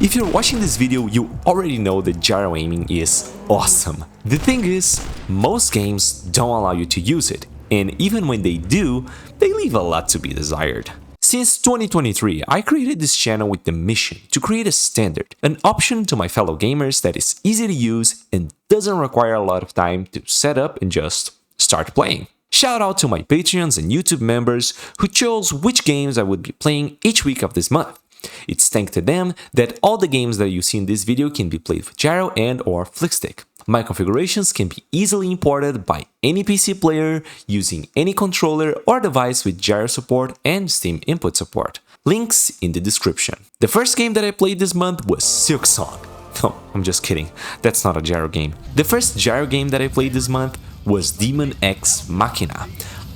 If you're watching this video, you already know that gyro aiming is awesome. The thing is, most games don't allow you to use it, and even when they do, they leave a lot to be desired. Since 2023, I created this channel with the mission to create a standard, an option to my fellow gamers that is easy to use and doesn't require a lot of time to set up and just start playing. Shout out to my Patreons and YouTube members who chose which games I would be playing each week of this month. It's thanks to them that all the games that you see in this video can be played with gyro and or flickstick. My configurations can be easily imported by any PC player using any controller or device with gyro support and Steam input support. Links in the description. The first game that I played this month was Silksong. No, I'm just kidding. That's not a gyro game. The first gyro game that I played this month was Demon X Machina.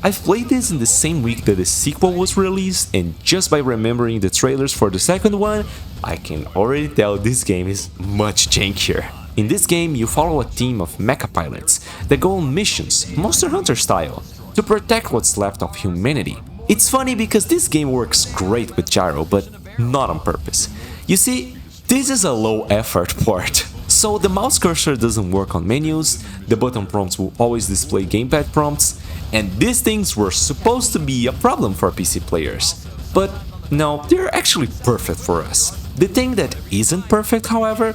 I've played this in the same week that the sequel was released, and just by remembering the trailers for the second one, I can already tell this game is much jankier. In this game, you follow a team of mecha pilots that go on missions, Monster Hunter style, to protect what's left of humanity. It's funny because this game works great with gyro, but not on purpose. You see, this is a low-effort port. So the mouse cursor doesn't work on menus, the button prompts will always display gamepad prompts, and these things were supposed to be a problem for PC players. But no, they're actually perfect for us. The thing that isn't perfect, however,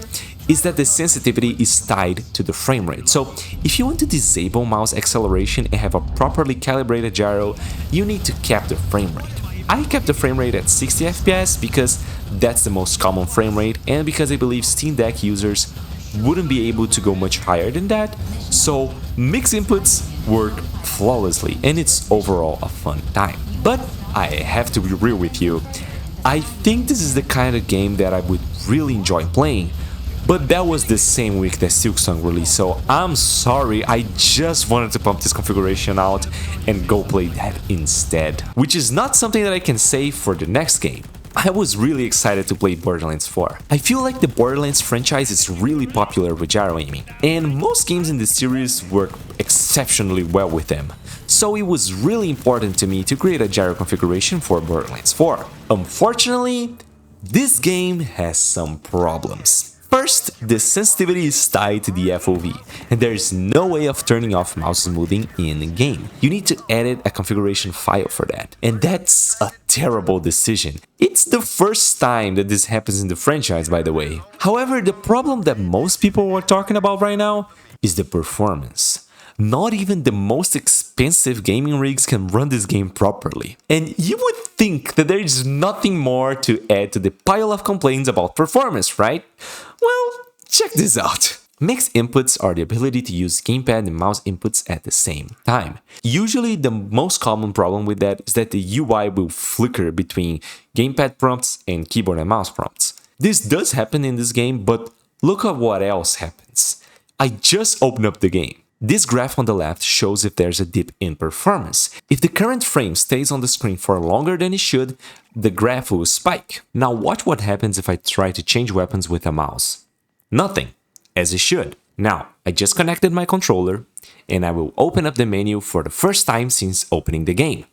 is that the sensitivity is tied to the frame rate. So if you want to disable mouse acceleration and have a properly calibrated gyro, you need to cap the frame rate. I kept the frame rate at 60 FPS because that's the most common frame rate and because I believe Steam Deck users wouldn't be able to go much higher than that, so mixed inputs work flawlessly and it's overall a fun time. But I have to be real with you, I think this is the kind of game that I would really enjoy playing, but that was the same week that Silksong released, so I'm sorry, I just wanted to pump this configuration out and go play that instead. Which is not something that I can say for the next game. I was really excited to play Borderlands 4. I feel like the Borderlands franchise is really popular with gyro aiming, and most games in the series work exceptionally well with them. So it was really important to me to create a gyro configuration for Borderlands 4. Unfortunately, this game has some problems. First, the sensitivity is tied to the FOV, and there is no way of turning off mouse smoothing in the game. You need to edit a configuration file for that, and that's a terrible decision. It's the first time that this happens in the franchise, by the way. However, the problem that most people are talking about right now is the performance. Not even the most expensive gaming rigs can run this game properly. And you would think that there is nothing more to add to the pile of complaints about performance, right? Well, check this out. Mixed inputs are the ability to use gamepad and mouse inputs at the same time. Usually the most common problem with that is that the UI will flicker between gamepad prompts and keyboard and mouse prompts. This does happen in this game, but look at what else happens. I just opened up the game. This graph on the left shows if there's a dip in performance. If the current frame stays on the screen for longer than it should, the graph will spike. Now watch what happens if I try to change weapons with a mouse. Nothing, as it should. Now, I just connected my controller, and I will open up the menu for the first time since opening the game.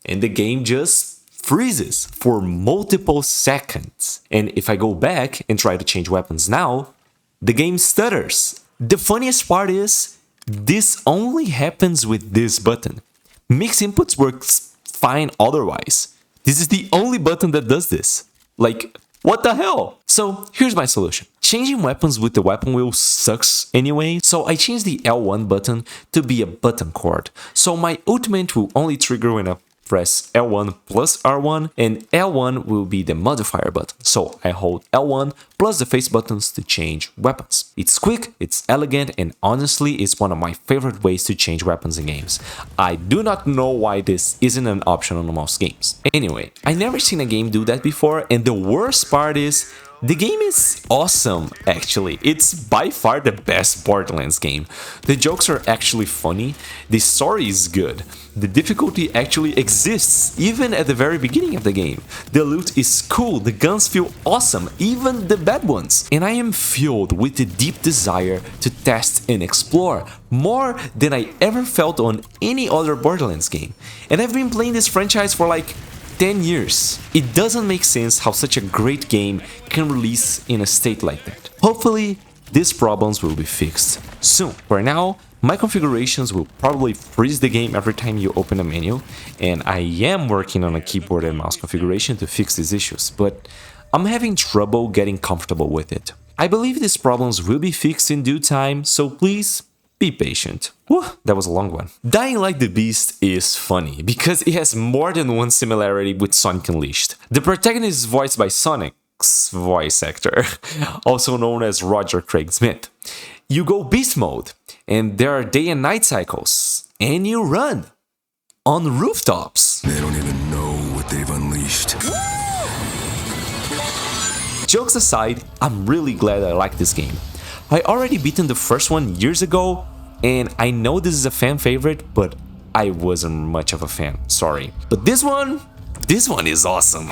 And the game just freezes for multiple seconds. And if I go back and try to change weapons now, the game stutters. The funniest part is, this only happens with this button. Mixed inputs works fine otherwise. This is the only button that does this. Like, what the hell? So here's my solution. Changing weapons with the weapon wheel sucks anyway, so I changed the L1 button to be a button cord. So my ultimate will only trigger when I press L1 plus R1, and L1 will be the modifier button. So I hold L1 plus the face buttons to change weapons. It's quick, it's elegant, and honestly, it's one of my favorite ways to change weapons in games. I do not know why this isn't an option on most games. Anyway, I never seen a game do that before, and the worst part is, the game is awesome, actually. It's by far the best Borderlands game. The jokes are actually funny, the story is good, the difficulty actually exists, even at the very beginning of the game. The loot is cool, the guns feel awesome, even the bad ones. And I am filled with the deep desire to test and explore, more than I ever felt on any other Borderlands game. And I've been playing this franchise for like 10 years. It doesn't make sense how such a great game can release in a state like that. Hopefully, these problems will be fixed soon. For now, my configurations will probably freeze the game every time you open a menu, and I am working on a keyboard and mouse configuration to fix these issues, but I'm having trouble getting comfortable with it. I believe these problems will be fixed in due time, so please be patient. Whew, that was a long one. Dying Like the Beast is funny, because it has more than one similarity with Sonic Unleashed. The protagonist is voiced by Sonic's voice actor, also known as Roger Craig Smith. You go beast mode, and there are day and night cycles, and you run on rooftops. They don't even know what they've unleashed. Jokes aside, I'm really glad I like this game. I already beaten the first one years ago, and I know this is a fan favorite, but I wasn't much of a fan, sorry. But this one is awesome.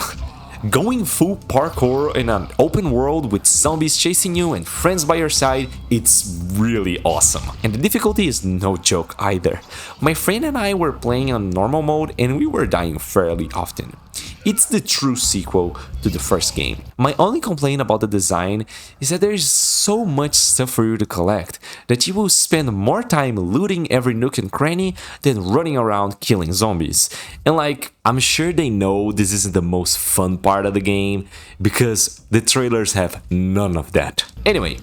Going full parkour in an open world with zombies chasing you and friends by your side, it's really awesome. And the difficulty is no joke either. My friend and I were playing on normal mode and we were dying fairly often. It's the true sequel to the first game. My only complaint about the design is that there is so much stuff for you to collect that you will spend more time looting every nook and cranny than running around killing zombies. And like, I'm sure they know this isn't the most fun part of the game because the trailers have none of that. Anyway,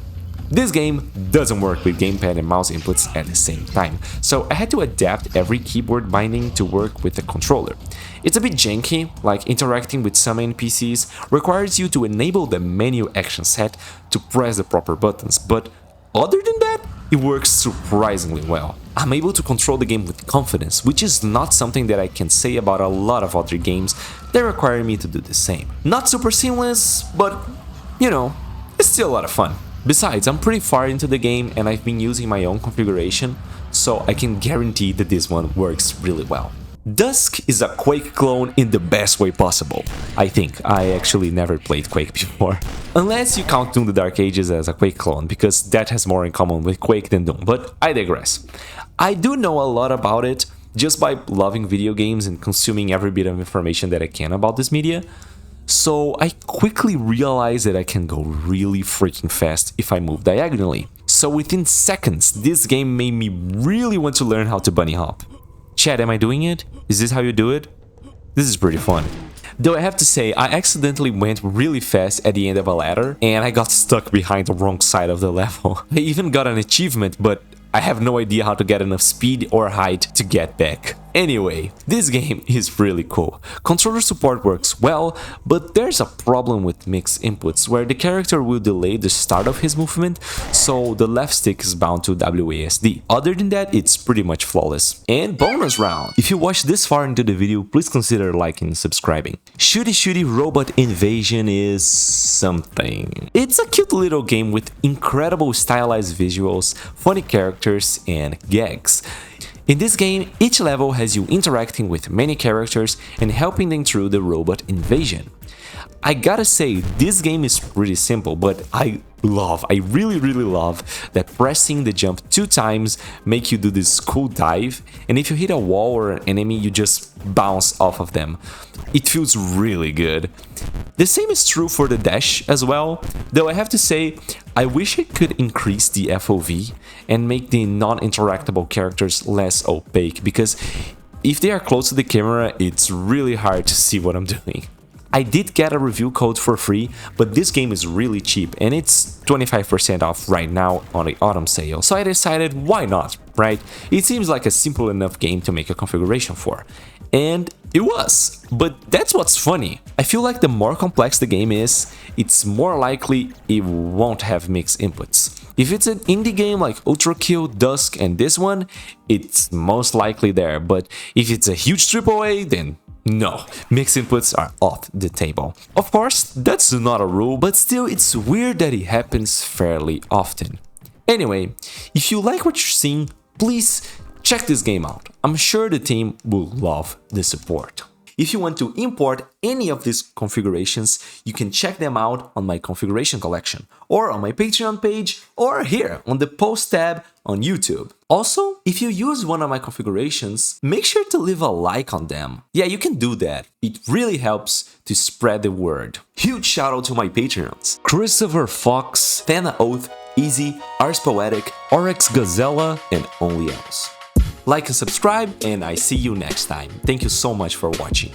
this game doesn't work with gamepad and mouse inputs at the same time, so I had to adapt every keyboard binding to work with the controller. It's a bit janky, like interacting with some NPCs requires you to enable the menu action set to press the proper buttons, but other than that, it works surprisingly well. I'm able to control the game with confidence, which is not something that I can say about a lot of other games that require me to do the same. Not super seamless, but you know, it's still a lot of fun. Besides, I'm pretty far into the game and I've been using my own configuration, so I can guarantee that this one works really well. Dusk is a Quake clone in the best way possible. I think. I actually never played Quake before. Unless you count Doom the Dark Ages as a Quake clone, because that has more in common with Quake than Doom, but I digress. I do know a lot about it just by loving video games and consuming every bit of information that I can about this media. So I quickly realized that I can go really freaking fast if I move diagonally. So within seconds, this game made me really want to learn how to bunny hop. Chat, am I doing it? Is this how you do it? This is pretty fun. Though I have to say, I accidentally went really fast at the end of a ladder and I got stuck behind the wrong side of the level. I even got an achievement, but I have no idea how to get enough speed or height to get back. Anyway, this game is really cool. Controller support works well, but there's a problem with mixed inputs where the character will delay the start of his movement, so the left stick is bound to WASD. Other than that, it's pretty much flawless. And bonus round! If you watched this far into the video, please consider liking and subscribing. Shooty Robot Invasion is something. It's a cute little game with incredible stylized visuals, funny characters, and gags. In this game, each level has you interacting with many characters and helping them through the robot invasion. I gotta say, this game is pretty simple, but I really love that pressing the jump 2 times make you do this cool dive, and if you hit a wall or an enemy, you just bounce off of them. It feels really good. The same is true for the dash as well, though I have to say, I wish I could increase the FOV and make the non-interactable characters less opaque, because if they are close to the camera, it's really hard to see what I'm doing. I did get a review code for free, but this game is really cheap and it's 25% off right now on the autumn sale, so I decided why not, right? It seems like a simple enough game to make a configuration for. And it was, but that's what's funny. I feel like the more complex the game is, it's more likely it won't have mixed inputs. If it's an indie game like Ultra Kill, Dusk, and this one, it's most likely there, but if it's a huge AAA, then no, mixed inputs are off the table. Of course, that's not a rule, but still it's weird that it happens fairly often. Anyway, if you like what you're seeing, please check this game out. I'm sure the team will love the support. If you want to import any of these configurations, you can check them out on my configuration collection, or on my Patreon page, or here on the post tab on YouTube. Also, if you use one of my configurations, make sure to leave a like on them. Yeah, you can do that. It really helps to spread the word. Huge shout out to my Patreons: Christopher Fox, Thana Oath, Easy, Ars Poetic, Oryx Gazella, and Only Else. Like and subscribe, and I see you next time. Thank you so much for watching.